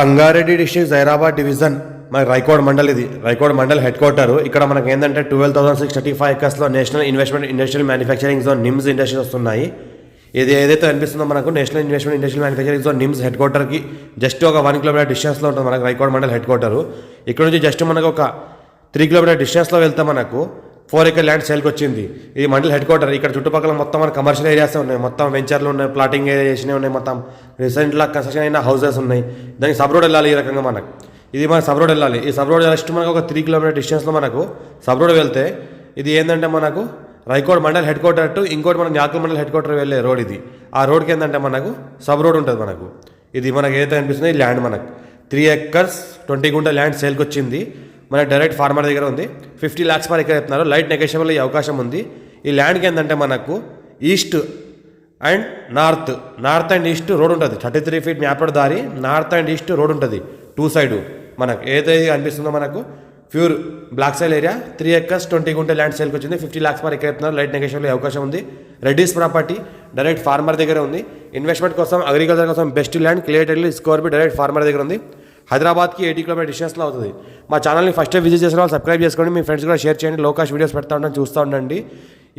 Sangareddy district Zaheerabad division మన రైకోడ్ మండల్. ఇది Raikode mandal head quarter. ఇక్కడ మనకి ఏంటంటే 12,635 ఎకర్స్లో national investment industrial manufacturing zone NIMZ industries వస్తున్నాయి. ఇది ఏదైతే అనిపిస్తుందో మనకు national investment industrial manufacturing zone NIMZ హెడ్ క్వార్టర్కి జస్ట్ ఒక 1 కిలోమీటర్ డిస్టెన్స్లో ఉంటుంది మనకు రైకోడ్ మండల్ హెడ్ క్వార్టర్. ఇక్కడ నుంచి జస్ట్ మనకు ఒక 3 కిలోమీటర్ డిస్టెన్స్లో వెళ్తే మనకు 4 ఎకర్ ల్యాండ్ సేల్కి వచ్చింది. ఇది మండల్ హెడ్ క్వార్టర్. ఇక్కడ చుట్టుపక్కల మొత్తం మన కమర్షియల్ ఏరియాస్ ఉన్నాయి, మొత్తం వెంచర్లు ఉన్నాయి, ప్లాటింగ్ ఏరియాస్ ఉన్నాయి, మొత్తం రీసెంట్గా కన్స్ట్రక్షన్ అయిన హౌసెస్ ఉన్నాయి. దానికి సబ్ రోడ్ వెళ్ళాలి. ఈ రకంగా మనకు ఇది మన సబ్ రోడ్ వెళ్ళాలి. ఈ సబ్ రోడ్ జస్ట్ మనకు ఒక 3 కిలోమీటర్ డిస్టెన్స్లో మనకు సబ్ రోడ్ వెళ్తే ఇది ఏంటంటే మనకు Raikode mandal head quarter to ఇంకోటి మన యాకుల్ మండల్ హెడ్ క్వార్టర్ వెళ్ళే రోడ్ ఇది. ఆ రోడ్కి ఏంటంటే మనకు సబ్ రోడ్ ఉంటుంది. మనకు ఇది మనకు ఏదైతే అనిపిస్తుంది ఈ ల్యాండ్ మనకు 3 ఎకర్స్ 20 గుంట ల్యాండ్ సేల్కి వచ్చింది. మన డైరెక్ట్ ఫార్మర్ దగ్గర ఉంది. 50 lakhs పర్ ఎకర్ చెప్తున్నారు. లైట్ నెగోషియబుల్ అయ్యే అవకాశం ఉంది. ఈ ల్యాండ్కి ఏంటంటే మనకు east and north and east road ఉంటుంది. 33 feet మ్యాప్డ్ దారి నార్త్ అండ్ ఈస్ట్ రోడ్ ఉంటుంది. 2 సైడ్ మనకు ఏదైతే అనిపిస్తుందో మనకు pure black soil area 3 acres 20 గుంట ల్యాండ్ సేల్కి వచ్చింది. 50 lakhs పర్ ఎకర్ చెప్తున్నారు. లైట్ నెగోషియబుల్ అయ్యే అవకాశం ఉంది. రెడ్డిస్ ప్రాపర్టీ డైరెక్ట్ ఫార్మర్ దగ్గర ఉంది. ఇన్వెస్ట్మెంట్ కోసం అగ్రికల్చర్ కోసం బెస్ట్ ల్యాండ్ క్లియర్ స్కోర్బి డైరెక్ట్ ఫార్మర్ దగ్గర ఉంది. హైదరాబాద్కి 80 కిలోమీటర్ డిస్టెన్స్లో అవుతుంది. మా ఛానల్ని ఫస్ట్ టైం విజిట్ చేసిన వాళ్ళు సబ్స్క్రైబ్ చేసుకోండి. మీ ఫ్రెండ్స్ కూడా షేర్ చేయండి. లో కాస్ట్ వీడియోస్ పెడతా ఉంటాను, చూస్తూ ఉండండి.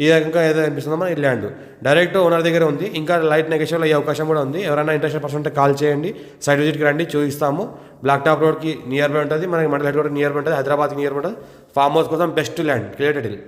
ఈ రకంగా ఏదో అనిపిస్తుందో మన ఈ ల్యాండ్ డైరెక్ట్ ఓనర్ దగ్గర ఉంది. ఇంకా లైట్ నెగోషియబుల్ అయ్యే అవకాశం కూడా ఉంది. ఎవరైనా ఇంట్రెస్టెడ్ పర్సన్ ఉంటే కాల్ చేయండి. సైట్ విజిట్కి రండి, చూపిస్తాము. బ్లాక్ టాప్ రోడ్కి నియర్ బై ఉంటుంది. మనకి mandal head quarter near by ఉంటుంది. హైదరాబాద్కి నియర్ బై ఉంటుంది. ఫామ్ హౌస్ కోసం బెస్ట్ ల్యాండ్ క్లియర్ డీల్.